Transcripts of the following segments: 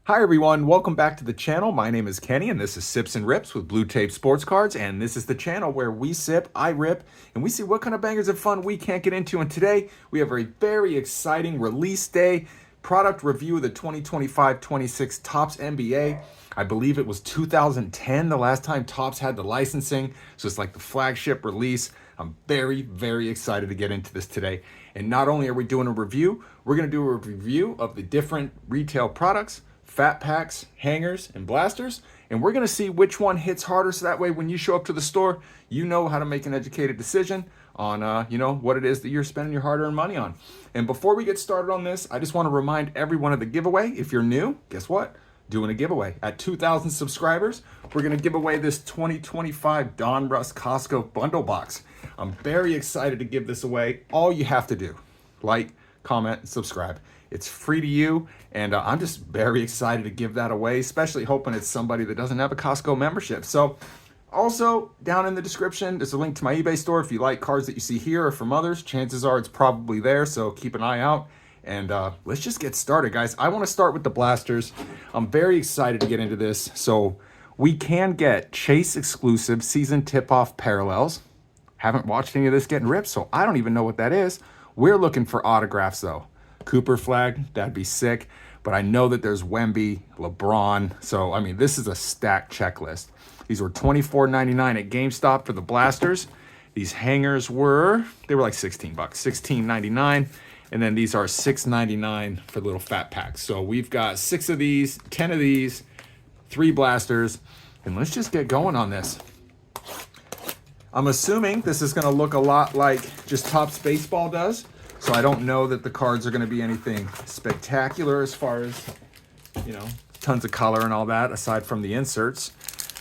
Hi everyone, welcome back to the channel. My name is Kenny and this is Sips and Rips with Blue Tape Sports Cards, and this is the channel where we sip, I rip, and we see what kind of bangers of fun we can't get into. And today we have a very exciting release day product review of the 2025-26 Topps NBA. I believe it was 2010 the last time Topps had the licensing, so it's like the flagship release. I'm very excited to get into this today. And not only are we doing a review, we're going to do a review of the different retail products, fat packs, hangers, and blasters, and we're going to see which one hits harder, so that way when you show up to the store, you know how to make an educated decision on what it is that you're spending your hard-earned money on. And before we get started on this, I just want to remind everyone of the giveaway. If you're new, guess what? Doing a giveaway. At 2,000 subscribers, we're going to give away this 2025 Don Russ Costco bundle box. I'm very excited to give this away. All you have to do, like, comment, and subscribe. It's free to you, and I'm just very excited to give that away, especially hoping it's somebody that doesn't have a Costco membership. So also, down in the description, there's a link to my eBay store. If you like cards that you see here or from others, chances are it's probably there, so keep an eye out. And let's just get started, guys. I want to start with the blasters. I'm very excited to get into this. So we can get Chase exclusive season tip-off parallels. Haven't watched any of this getting ripped, so I don't even know what that is. We're looking for autographs, though. Cooper Flagg, that'd be sick. But I know that there's Wemby, LeBron. So, I mean, this is a stacked checklist. These were $24.99 at GameStop for the blasters. These hangers they were like $16, $16.99. And then these are $6.99 for the little fat packs. So we've got 6 of these, 10 of these, 3 blasters. And let's just get going on this. I'm assuming this is going to look a lot like just Topps Baseball does. So I don't know that the cards are going to be anything spectacular as far as, tons of color and all that, aside from the inserts.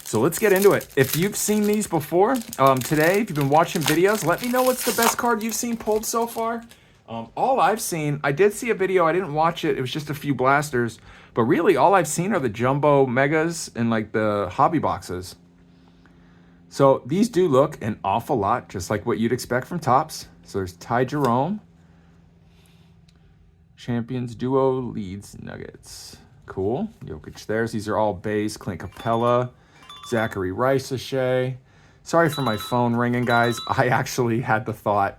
So let's get into it. If you've seen these before, today, if you've been watching videos, let me know what's the best card you've seen pulled so far. All I've seen, I did see a video, I didn't watch it, it was just a few blasters. But really, all I've seen are the jumbo megas and like the hobby boxes. So these do look an awful lot just like what you'd expect from Topps. So there's Ty Jerome. Champions Duo Leads Nuggets. Cool. Jokic theirs. These are all base. Clint Capella. Zachary Rice-Sachet. Sorry for my phone ringing, guys. I actually had the thought,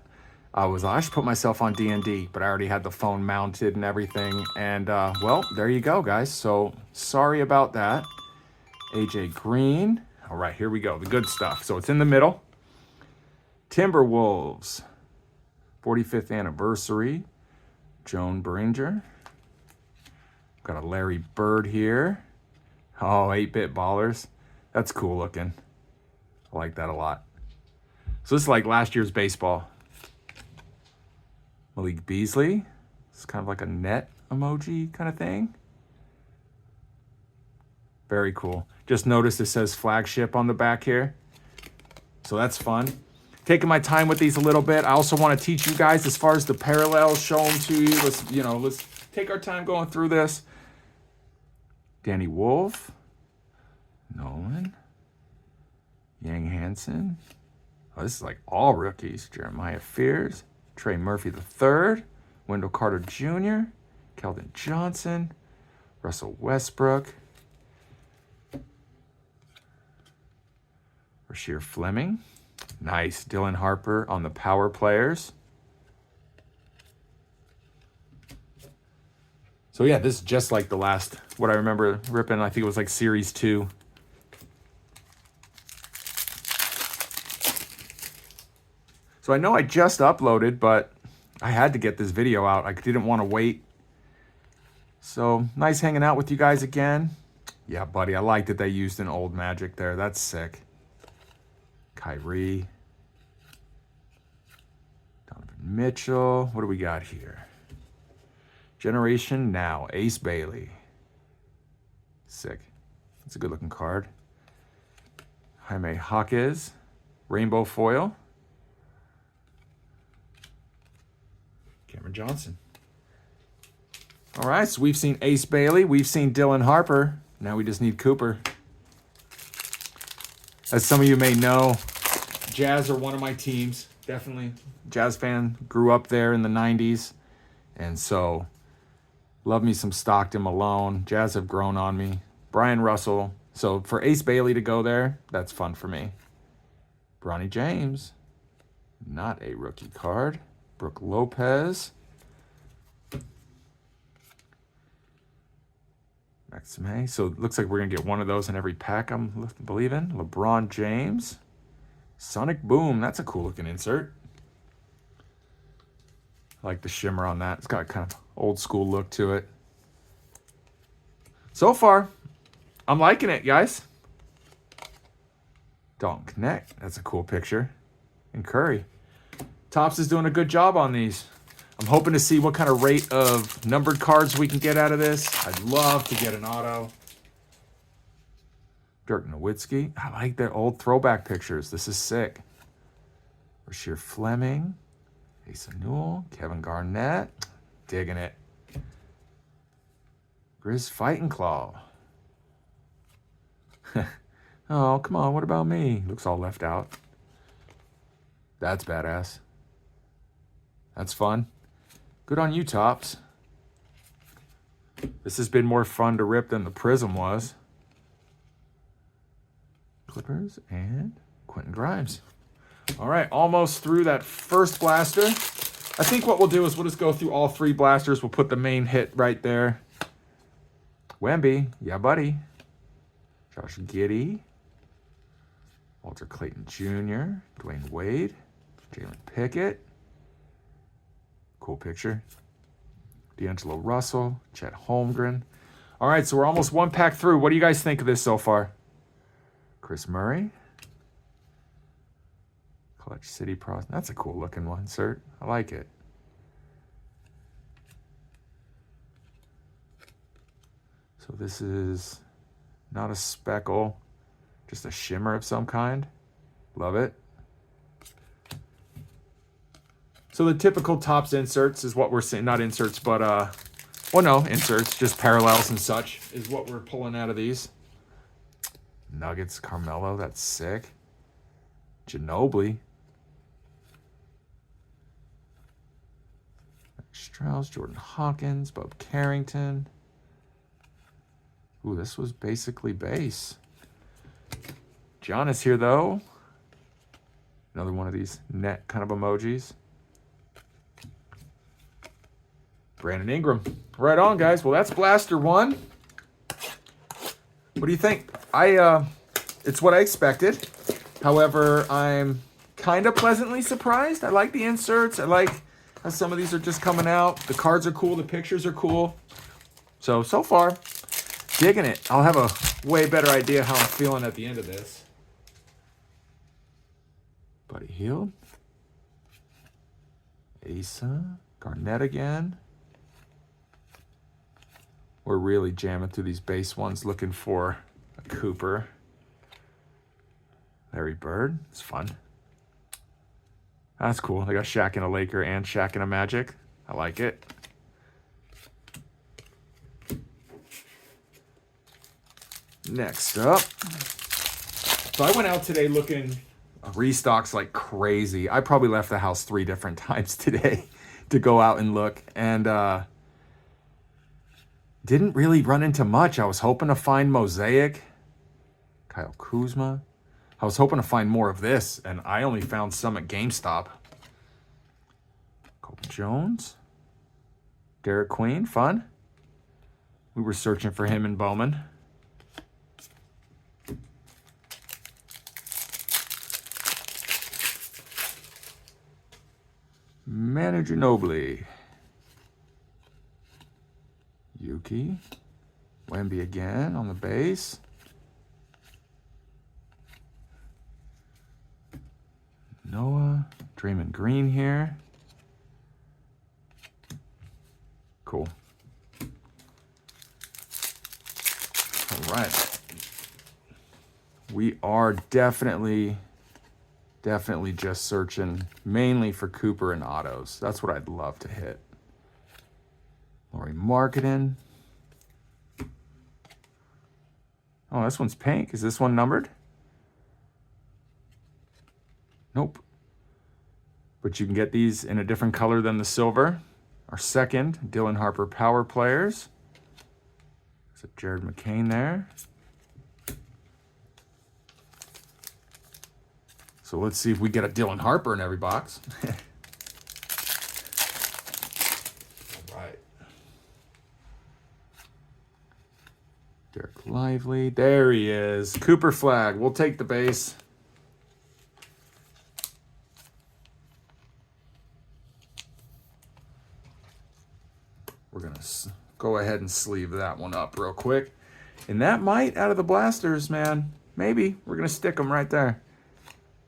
I should put myself on D&D, but I already had the phone mounted and everything. And, well, there you go, guys. So, sorry about that. AJ Green. All right, here we go. The good stuff. So, it's in the middle. Timberwolves. 45th anniversary. Joan Beringer. Got a Larry Bird here. Oh, 8-bit ballers. That's cool looking. I like that a lot. So this is like last year's baseball. Malik Beasley. It's kind of like a net emoji kind of thing. Very cool. Just noticed it says flagship on the back here. So that's fun. Taking my time with these a little bit. I also want to teach you guys as far as the parallels, show them to you. Let's take our time going through this. Danny Wolf, Nolan, Yang Hansen. Oh, this is like all rookies. Jeremiah Fears, Trey Murphy III, Wendell Carter Jr., Keldon Johnson, Russell Westbrook, Rasheer Fleming. Nice. Dylan Harper on the power players. So yeah, this is just like the last, what I remember ripping, I think it was like Series 2. So I know I just uploaded, but I had to get this video out. I didn't want to wait. So nice hanging out with you guys again. Yeah, buddy, I like that they used an old Magic there. That's sick. Kyrie. Donovan Mitchell. What do we got here? Generation Now. Ace Bailey. Sick. That's a good looking card. Jaime Jaquez. Rainbow foil. Cameron Johnson. All right, so we've seen Ace Bailey. We've seen Dylan Harper. Now we just need Cooper. As some of you may know, Jazz are one of my teams. Definitely Jazz fan. Grew up there in the 90s. And so Love me some Stockton Malone. Jazz have grown on me. Brian Russell. So for Ace Bailey to go there, that's fun for me. Bronny James. Not a rookie card. Brooke Lopez. Maxime. So it looks like we're going to get one of those in every pack, I'm believing. LeBron James. Sonic Boom. That's a cool looking insert. I like the shimmer on that. It's got kind of old school look to it. So far, I'm liking it, guys. Dalton Knecht. That's a cool picture. And Curry. Topps is doing a good job on these. I'm hoping to see what kind of rate of numbered cards we can get out of this. I'd love to get an auto. Dirk Nowitzki. I like their old throwback pictures. This is sick. Rasheer Fleming. Asa Newell. Kevin Garnett. Digging it. Grizz Fighting Claw. Oh, come on. What about me? Looks all left out. That's badass. That's fun. Good on you, Topps. This has been more fun to rip than the Prism was. Clippers and Quentin Grimes. All right, almost through that first blaster. I think what we'll do is we'll just go through all three blasters. We'll put the main hit right there. Wemby, yeah, buddy. Josh Giddey. Walter Clayton Jr. Dwayne Wade. Jalen Pickett. Cool picture. D'Angelo Russell. Chet Holmgren. All right, so we're almost one pack through. What do you guys think of this so far? Chris Murray. Clutch City Pros. That's a cool looking one, insert. I like it. So this is not a speckle, just a shimmer of some kind. Love it. So the typical Topps inserts is what we're seeing. Not inserts, but, well, no, inserts, just parallels and such is what we're pulling out of these. Nuggets, Carmelo, that's sick. Ginobili. Strauss, Jordan Hawkins, Bob Carrington. Ooh, this was basically base. Giannis here, though. Another one of these net kind of emojis. Brandon Ingram. Right on, guys. Well, that's Blaster 1. What do you think? It's what I expected. However, I'm kind of pleasantly surprised. I like the inserts. I like how some of these are just coming out. The cards are cool. The pictures are cool. So far, digging it. I'll have a way better idea how I'm feeling at the end of this. Buddy Hield. Asa. Garnett again. We're really jamming through these base ones looking for a Cooper. Larry Bird. It's fun. That's cool. They got Shaq and a Laker and Shaq and a Magic. I like it. Next up. So I went out today looking restocks like crazy. I probably left the house 3 different times today to go out and look. And didn't really run into much. I was hoping to find Mosaic. Kyle Kuzma. I was hoping to find more of this, and I only found some at GameStop. Colton Jones. Derek Queen, fun. We were searching for him in Bowman. Manu Ginobili. Yuki. Wemby again on the base. Noah. Draymond Green here. Cool. All right. We are definitely just searching mainly for Cooper and autos. That's what I'd love to hit. Laurie Marketing. Oh, this one's pink. Is this one numbered? Nope. But you can get these in a different color than the silver. Our second Dylan Harper Power Players. There's a Jared McCain there. So let's see if we get a Dylan Harper in every box. All right. Derek Lively. There he is. Cooper Flagg. We'll take the base. We're going to go ahead and sleeve that one up real quick. And that might, out of the blasters, man, maybe. We're going to stick them right there.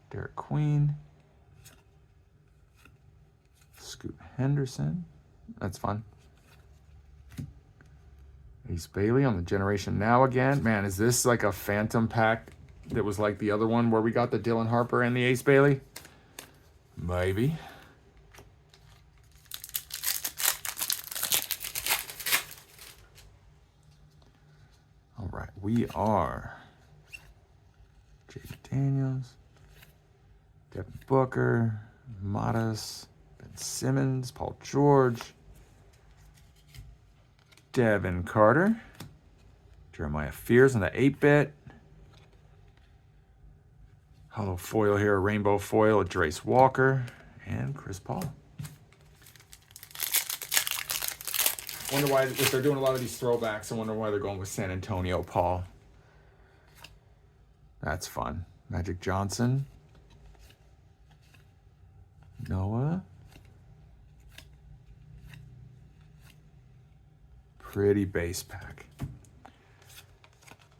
Derek Queen. Scoot Henderson. That's fun. Ace Bailey on the Generation Now again. Man, is this like a phantom pack that was like the other one where we got the Dylan Harper and the Ace Bailey? Maybe. All right, we are J.D. Daniels, Devin Booker, Mattis, Ben Simmons, Paul George, Devin Carter, Jeremiah Fears on the 8-bit. Hollow foil here, a rainbow foil, a Drace Walker, and Chris Paul. Wonder why, if they're doing a lot of these throwbacks, I wonder why they're going with San Antonio Paul. That's fun. Magic Johnson. Noah. Pretty base pack.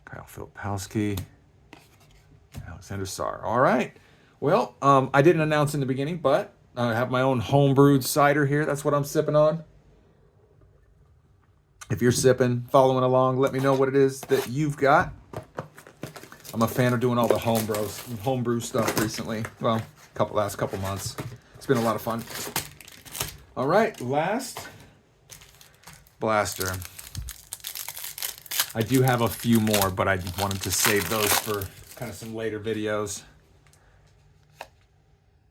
Kyle Filipowski. Alexander Sarr. All right. Well, I didn't announce in the beginning, but I have my own homebrewed cider here. That's what I'm sipping on. If you're sipping, following along, let me know what it is that you've got. I'm a fan of doing all the homebrew stuff recently. Well, last couple months. It's been a lot of fun. All right, last blaster. I do have a few more, but I wanted to save those for kind of some later videos.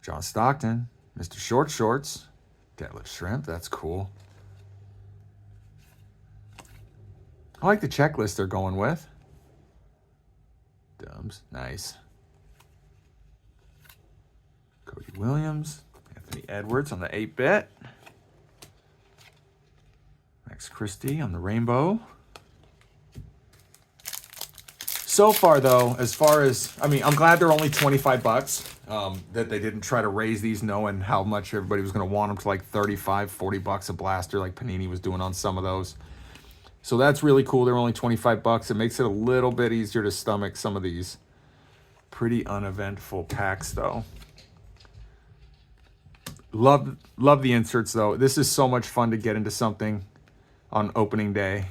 John Stockton, Mr. Short Shorts, Deadlift Shrimp, that's cool. I like the checklist they're going with. Dubs, nice. Cody Williams, Anthony Edwards on the 8-bit. Max Christie on the rainbow. So far, though, as far as, I mean, I'm glad they're only 25 bucks. That they didn't try to raise these knowing how much everybody was going to want them to like 35, 40 bucks a blaster like Panini was doing on some of those. So that's really cool. They're only 25 bucks. It makes it a little bit easier to stomach some of these pretty uneventful packs, though. Love the inserts, though. This is so much fun to get into something on opening day.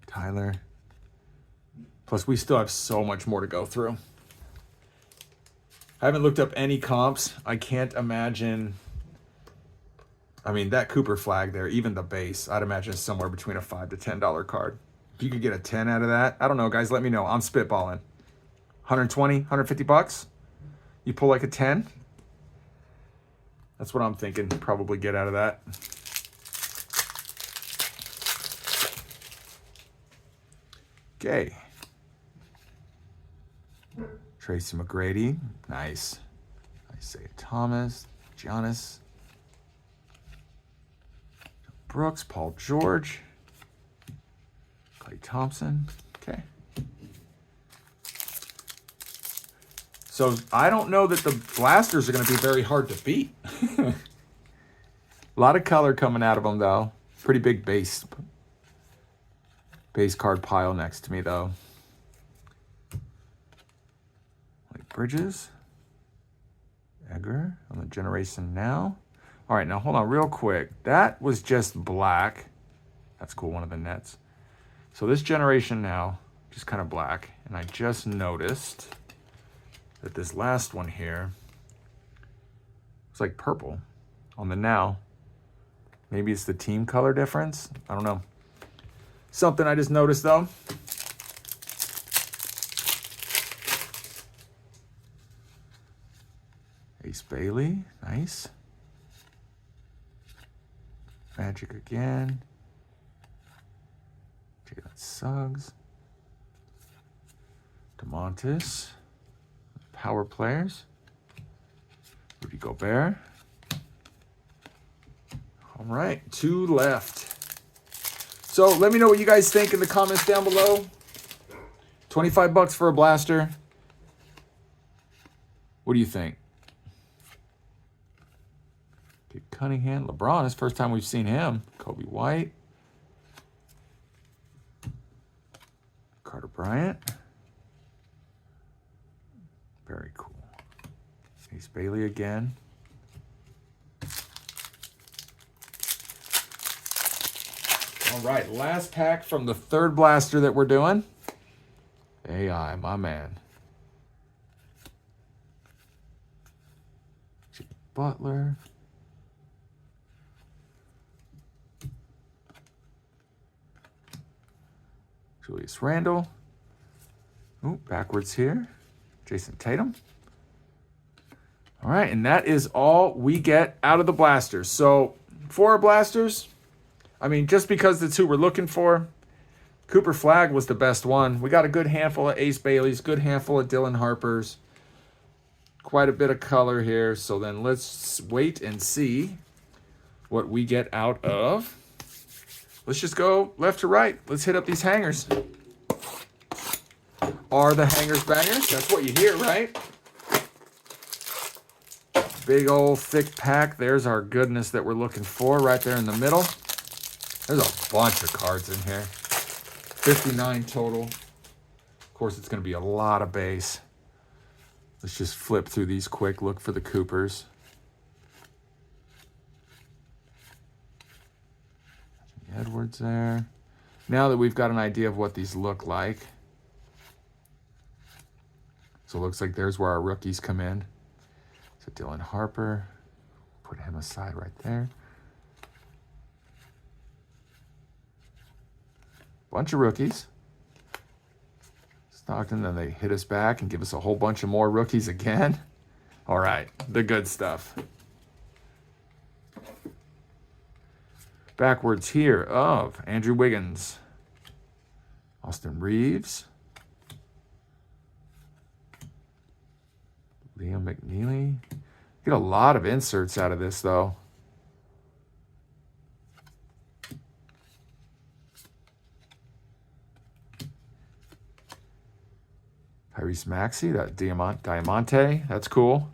Tyler. Plus, we still have so much more to go through. I haven't looked up any comps. I can't imagine. I mean, that Cooper Flagg there, even the base, I'd imagine is somewhere between a $5 to $10 card. If you could get a 10 out of that, I don't know, guys, let me know. I'm spitballing. 120, 150 bucks? You pull like a 10? That's what I'm thinking, probably get out of that. Okay. Tracy McGrady, nice. Isaiah Thomas, Giannis. Brooks, Paul George, Klay Thompson. Okay. So I don't know that the blasters are going to be very hard to beat. A lot of color coming out of them, though. Pretty big base card pile next to me, though. Like Bridges, Edgar on the Generation Now. All right, now hold on real quick. That was just black. That's cool, one of the Nets. So this Generation Now, just kind of black. And I just noticed that this last one here, it's like purple on the Now. Maybe it's the team color difference. I don't know. Something I just noticed, though. Ace Bailey, nice. Magic again. Jalen Suggs. DeMontis. Power players. Rudy Gobert. All right, 2 left. So let me know what you guys think in the comments down below. 25 bucks for a blaster. What do you think? Kid Cunningham, LeBron. It's the first time we've seen him. Kobe White. Carter Bryant. Very cool. Ace Bailey again. All right, last pack from the 3rd blaster that we're doing. AI, my man. Jimmy Butler. Julius Randle. Ooh, backwards here. Jason Tatum. All right, and that is all we get out of the blasters. So, for our blasters, I mean, just because the 2 we're looking for, Cooper Flagg was the best one. We got a good handful of Ace Baileys, good handful of Dylan Harpers. Quite a bit of color here. So then let's wait and see what we get out of. Let's just go left to right. Let's hit up these hangers. Are the hangers bangers? That's what you hear, right? Big old thick pack. There's our goodness that we're looking for right there in the middle. There's a bunch of cards in here. 59 total. Of course, it's going to be a lot of base. Let's just flip through these quick. Look for the Coopers. Edwards there. Now that we've got an idea of what these look like. So it looks like there's where our rookies come in. So Dylan Harper. Put him aside right there. Bunch of rookies. Stockton, then they hit us back and give us a whole bunch of more rookies again. All right, the good stuff. Backwards here of Andrew Wiggins, Austin Reeves, Liam McNeely. Get a lot of inserts out of this, though. Tyrese Maxey, that Diamante, that's cool.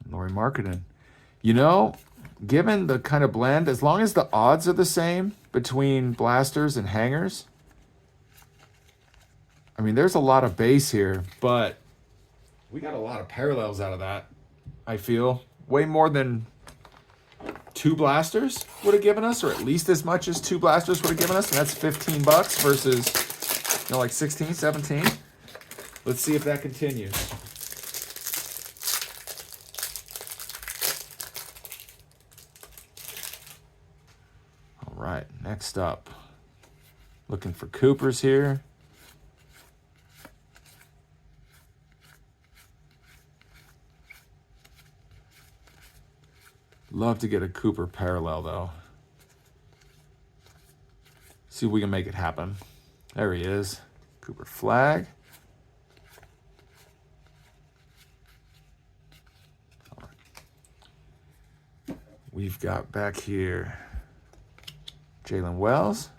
Lauri Markkanen. You know, given the kind of blend, as long as the odds are the same between blasters and hangers, I mean, there's a lot of base here, but we got a lot of parallels out of that, I feel. Way more than 2 blasters would have given us, or at least as much as 2 blasters would have given us, and that's 15 bucks versus, you know, like 16, 17. Let's see if that continues. All right, next up. Looking for Coopers here. Love to get a Cooper parallel, though. See if we can make it happen. There he is. Cooper Flagg. We've got back here Jalen Wells,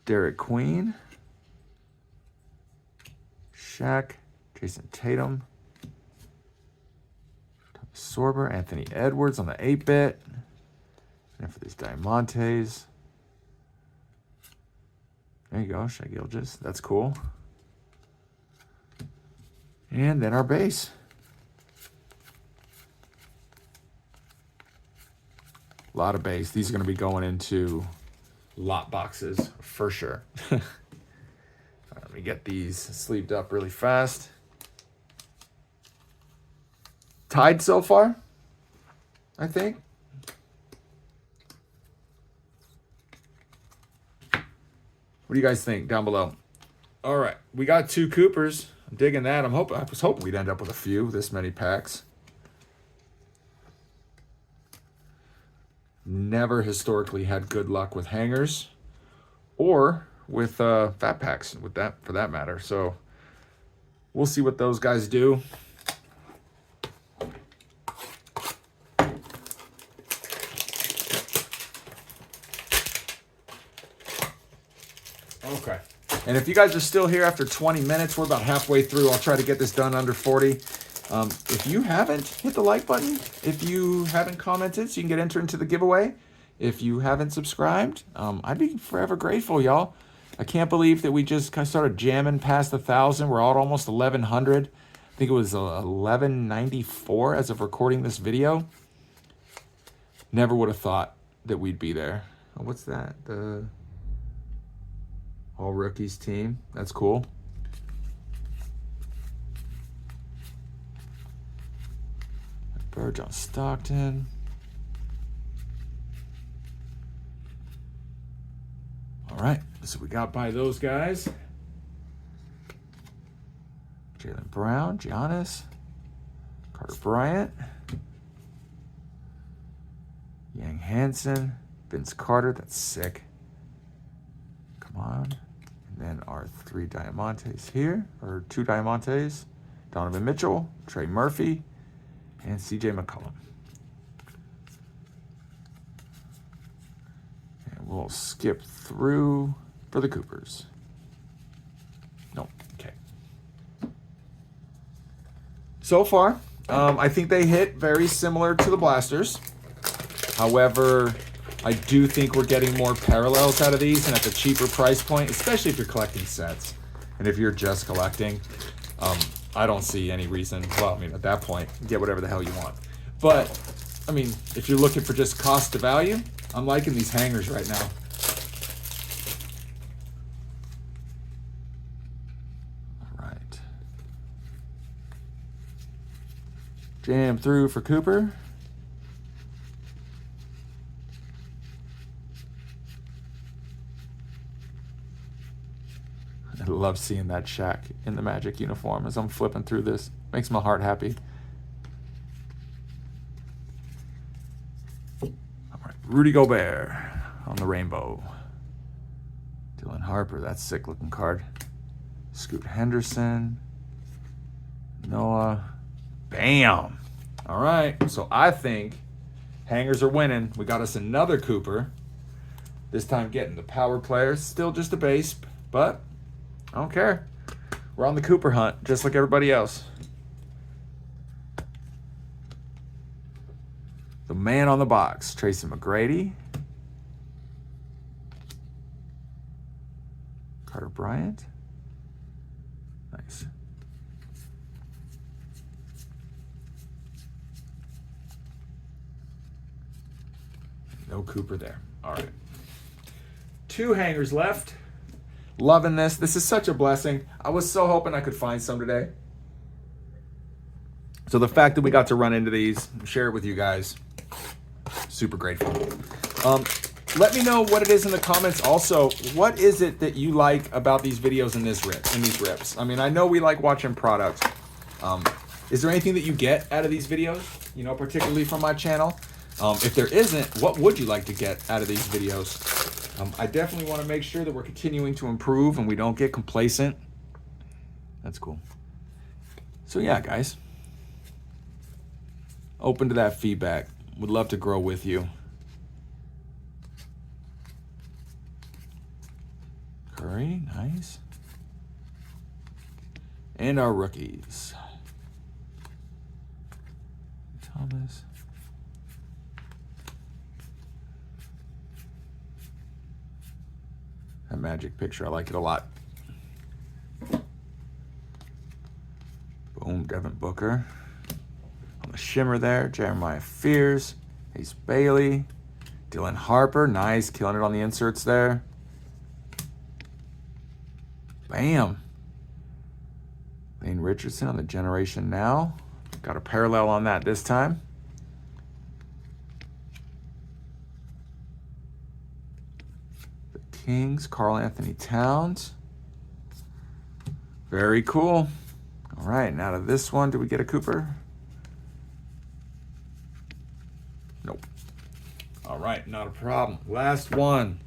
Derek Queen, Shaq, Jason Tatum, Tommy Sorber, Anthony Edwards on the 8-bit. And for these Diamantes. There you go, Shai Gilgeous. That's cool. And then our base. A lot of base. These are going to be going into lot boxes for sure. All right, let me get these sleeved up really fast. Tied so far, I think. What do you guys think down below? All right, we got 2 Coopers. I'm digging that. I was hoping we'd end up with a few, this many packs. never historically had good luck with hangers or with fat packs, with that for that matter. So we'll see what those guys do. Okay. And if you guys are still here after 20 minutes, we're about halfway through. I'll try to get this done under 40. If you haven't hit the like button, if you haven't commented so you can get entered into the giveaway, if you haven't subscribed, I'd be forever grateful, y'all. I can't believe that we just kind of started jamming past 1,000. We're at almost 1,100. I think it was 1,194 as of recording this video. Never would have thought that we'd be there. Oh, what's that? The all rookies team. That's cool. Burge on Stockton. All right, so we got by those guys. Jaylen Brown, Giannis, Carter Bryant, Yang Hansen, Vince Carter. That's sick. Come on. And then our 3 Diamantes here, or 2 Diamantes. Donovan Mitchell, Trey Murphy, and CJ McCollum. And we'll skip through for the Coopers. No, okay. So far, I think they hit very similar to the Blasters. However, I do think we're getting more parallels out of these and at the cheaper price point, especially if you're collecting sets. And if you're just collecting, I don't see any reason. Well, I mean, at that point, get whatever the hell you want. But, I mean, if you're looking for just cost to value, I'm liking these hangers right now. All right. Jam through for Cooper. I love seeing that Shaq in the Magic uniform as I'm flipping through this. Makes my heart happy. All right, Rudy Gobert on the rainbow. Dylan Harper, that's a sick looking card. Scoot Henderson. Noah. Bam. All right, so I think hangers are winning. We got us another Cooper. This time getting the power players. Still just a base, but I don't care. We're on the Cooper hunt, just like everybody else. The man on the box, Tracy McGrady. Carter Bryant. Nice. No Cooper there. All right. 2 hangers left. Loving this. This is such a blessing. I was so hoping I could find some today. So the fact that we got to run into these, share it with you guys, super grateful. Let me know what it is in the comments. Also, what is it that you like about these videos and these rips? I mean, I know we like watching products. Is there anything that you get out of these videos, you know, particularly from my channel? If there isn't, what would you like to get out of these videos? I definitely want to make sure that we're continuing to improve and we don't get complacent. That's cool. So yeah, guys. Open to that feedback. Would love to grow with you. Curry, nice. And our rookies. Thomas. That Magic picture, I like it a lot. Boom, Devin Booker. On the shimmer there, Jeremiah Fears, Ace Bailey, Dylan Harper, nice, killing it on the inserts there. Bam. Lane Richardson on the Generation Now. Got a parallel on that this time. The Kings, Karl Anthony Towns. Very cool. All right, and out of this one, did we get a Cooper? Nope. All right. right, not a problem. Last one.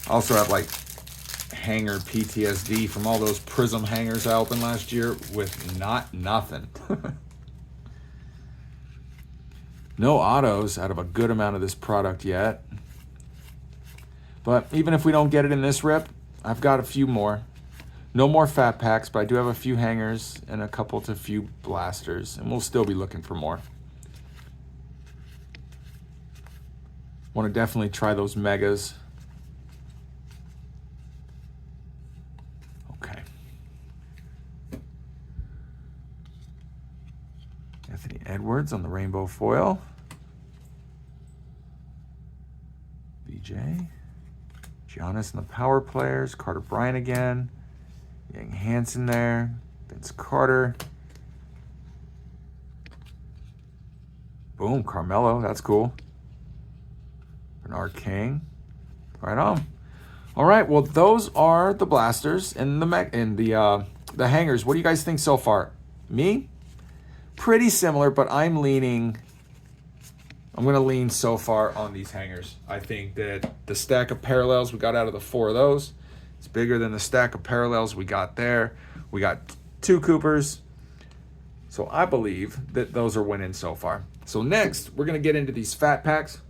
I also have like hanger PTSD from all those Prism hangers I opened last year with nothing. No autos out of a good amount of this product yet. But even if we don't get it in this rip, I've got a few more. No more fat packs, but I do have a few hangers and a couple to few blasters, and we'll still be looking for more. Want to definitely try those megas. Okay. Anthony Edwards on the rainbow foil. BJ. Giannis and the power players. Carter Bryant again. Yang Hansen there. Vince Carter. Boom, Carmelo. That's cool. Bernard King. Right on. All right, well, those are the blasters and the hangers. What do you guys think so far? Me? Pretty similar, but I'm going to lean so far on these hangers. I think that the stack of parallels we got out of the 4 of those, it's bigger than the stack of parallels we got there. We got 2 Coopers. So I believe that those are winning so far. So next, we're going to get into these fat packs.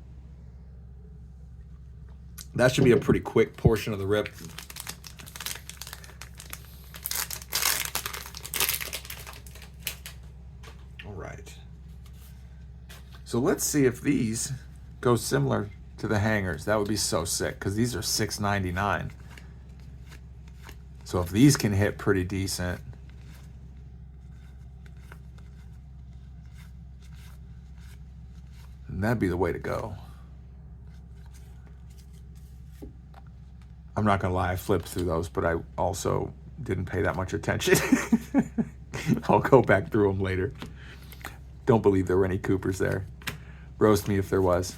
That should be a pretty quick portion of the rip. All right. So let's see if these go similar to the hangers. That would be so sick because these are $6.99. So if these can hit pretty decent, then that'd be the way to go. I'm not gonna lie, I flipped through those, but I also didn't pay that much attention. I'll go back through them later. Don't believe there were any Coopers there. Roast me if there was.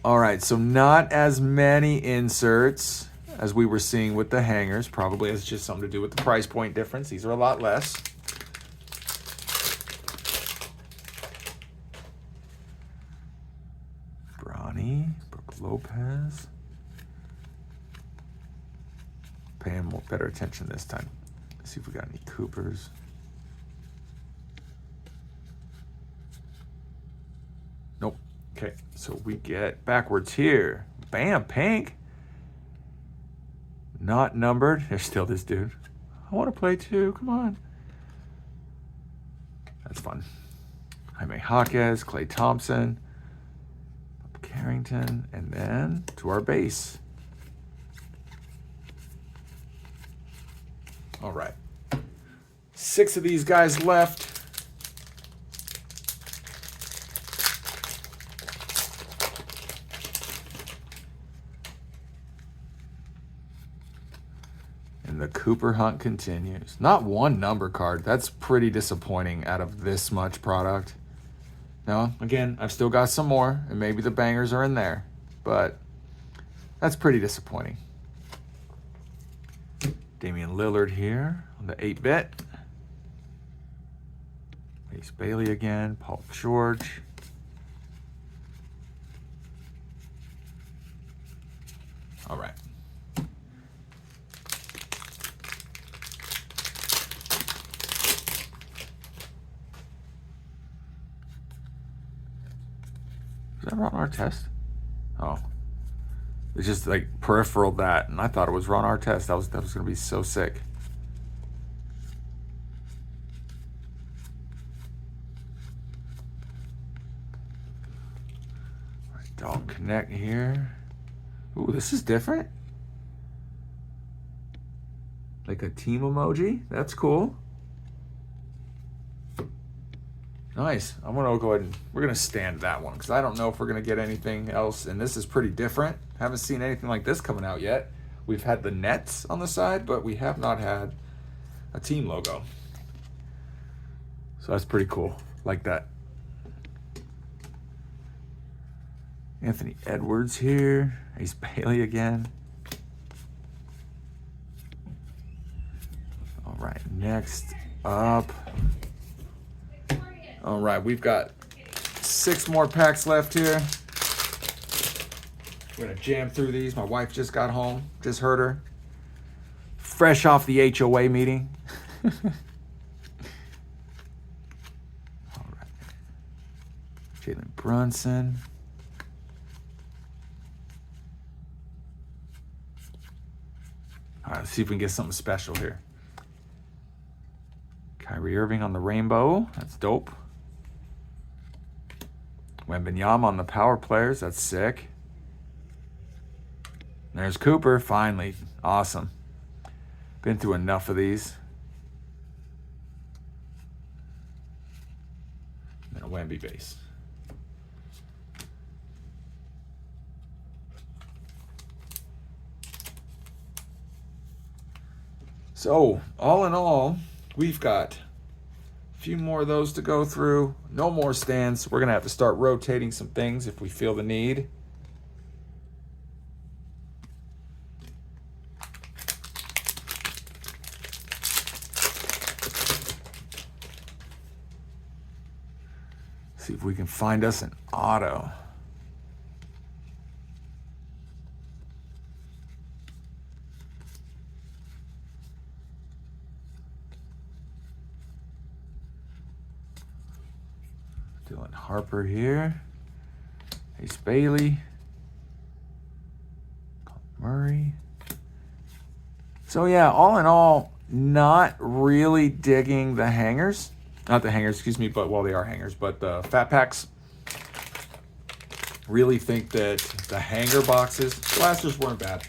All right, so not as many inserts as we were seeing with the hangers. Probably has just something to do with the price point difference. These are a lot less. Bronny, Brooke Lopez. Paying more better attention this time. Let's see if we got any Coopers. Nope. Okay, so we get backwards here. Bam, pink. Not numbered. There's still this dude. I want to play too. Come on. That's fun. Jaime Jaquez, Klay Thompson, Bob Carrington, and then to our base. All right. 6 of these guys left. And the Cooper hunt continues. Not one number card. That's pretty disappointing out of this much product. Now, again, I've still got some more, and maybe the bangers are in there, but that's pretty disappointing. Damian Lillard here on the 8-bit. Ace Bailey again. Paul George. All right. Is that Ron Artest? Oh. It's just like peripheral that, and I thought it was Ron Artest. That was gonna be so sick. All right, Dalton Connect here. Ooh, this is different. Like a team emoji. That's cool. Nice. I'm gonna go ahead and we're gonna stand that one because I don't know if we're gonna get anything else, and this is pretty different. Haven't seen anything like this coming out yet. We've had the Nets on the side, but we have not had a team logo. So that's pretty cool. Like that. Anthony Edwards here. Ace Bailey again. right, next up. All right, we've got 6 more packs left here. We're gonna jam through these. My wife just got home, just heard her. Fresh off the HOA meeting. All right. Jalen Brunson. All right, let's see if we can get something special here. Kyrie Irving on the rainbow. That's dope. Wembanyama on the power players. That's sick. There's Cooper, finally. Awesome. Been through enough of these. And a Wemby base. So, all in all, we've got a few more of those to go through. No more stands. We're going to have to start rotating some things if we feel the need. See if we can find us an auto. Dylan Harper here. Ace Bailey. Murray. So yeah, all in all, not really digging the hangers. Not the hangers, excuse me, but well, they are hangers, but the fat packs. Really think that the hanger boxes, the blasters weren't bad,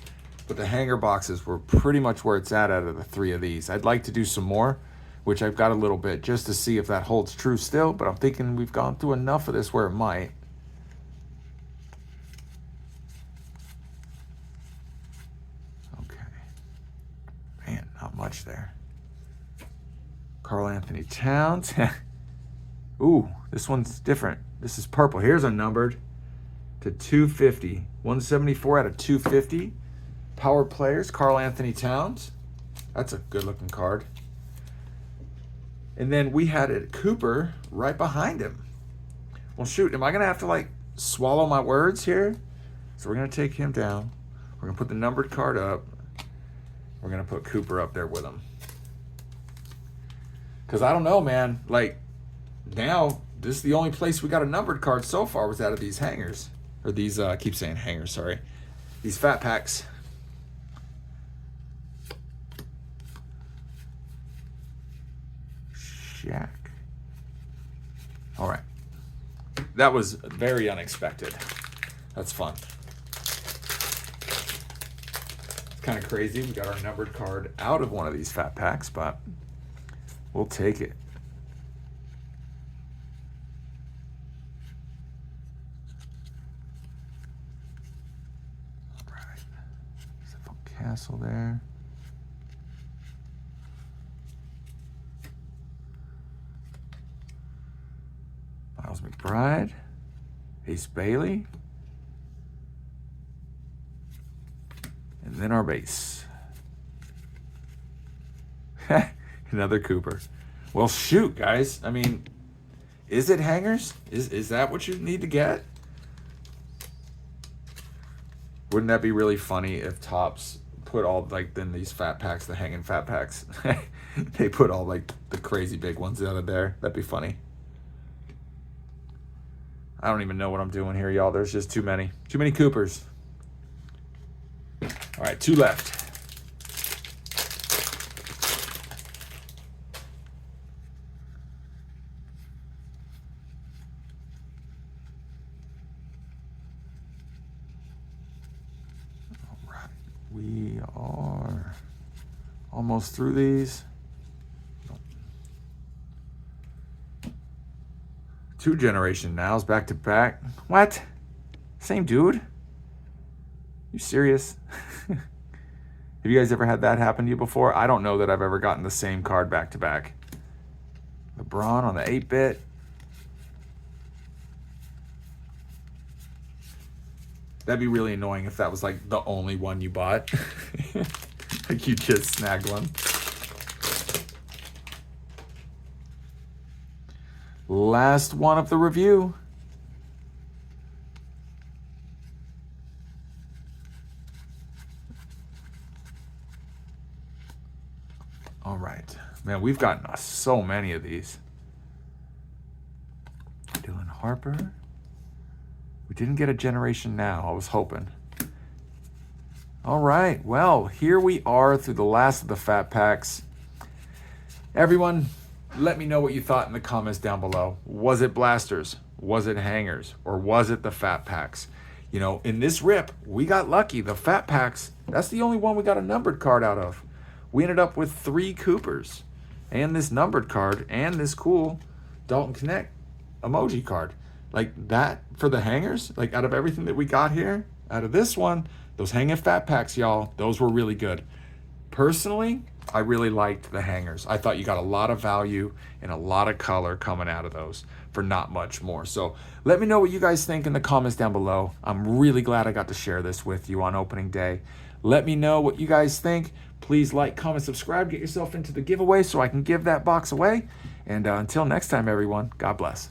but the hanger boxes were pretty much where it's at out of the 3 of these. I'd like to do some more, which I've got a little bit, just to see if that holds true still, but I'm thinking we've gone through enough of this where it might. Okay. Man, not much there. Karl Anthony Towns. Ooh, this one's different. This is purple. Here's a numbered to 250. 174 out of 250. Power players, Karl Anthony Towns. That's a good looking card. And then we had a Cooper right behind him. Well, shoot, am I going to have to like swallow my words here? So we're going to take him down. We're going to put the numbered card up. We're going to put Cooper up there with him. Because I don't know, man. Like, now, this is the only place we got a numbered card so far was out of these hangers. Or these, I keep saying hangers, sorry. These fat packs. Shaq. All right. That was very unexpected. That's fun. It's kind of crazy. We got our numbered card out of one of these fat packs, but we'll take it. All right. There's a Castle there. Miles McBride. Ace Bailey. And then our base. Another Cooper. Well, shoot, guys. I mean, is it hangers? Is that what you need to get? Wouldn't that be really funny if Topps put all, like, then these fat packs, the hanging fat packs, they put all, like, the crazy big ones out of there? That'd be funny. I don't even know what I'm doing here, y'all. There's just too many. Too many Coopers. All right, 2 left. All right, we are almost through these. 2 generation nows back to back. What? Same dude? You serious? Have you guys ever had that happen to you before? I don't know that I've ever gotten the same card back to back. LeBron on the 8-bit. That'd be really annoying if that was like the only one you bought. Like you just snagged one. Last one of the review. All right. Man, we've gotten so many of these. Dylan Harper. We didn't get a Generation Now. I was hoping. All right. Well, here we are through the last of the fat packs. Everyone, let me know what you thought in the comments down below. Was it blasters? Was it hangers? Or was it the fat packs? You know, in this rip, we got lucky. The fat packs, that's the only one we got a numbered card out of. We ended up with 3 Coopers and this numbered card and this cool Dalton Connect emoji card. Like that for the hangers, like out of everything that we got here, out of this one, those hanging fat packs, y'all, those were really good. Personally, I really liked the hangers. I thought you got a lot of value and a lot of color coming out of those for not much more. So let me know what you guys think in the comments down below. I'm really glad I got to share this with you on opening day. Let me know what you guys think. Please like, comment, subscribe, get yourself into the giveaway so I can give that box away. And until next time, everyone, God bless.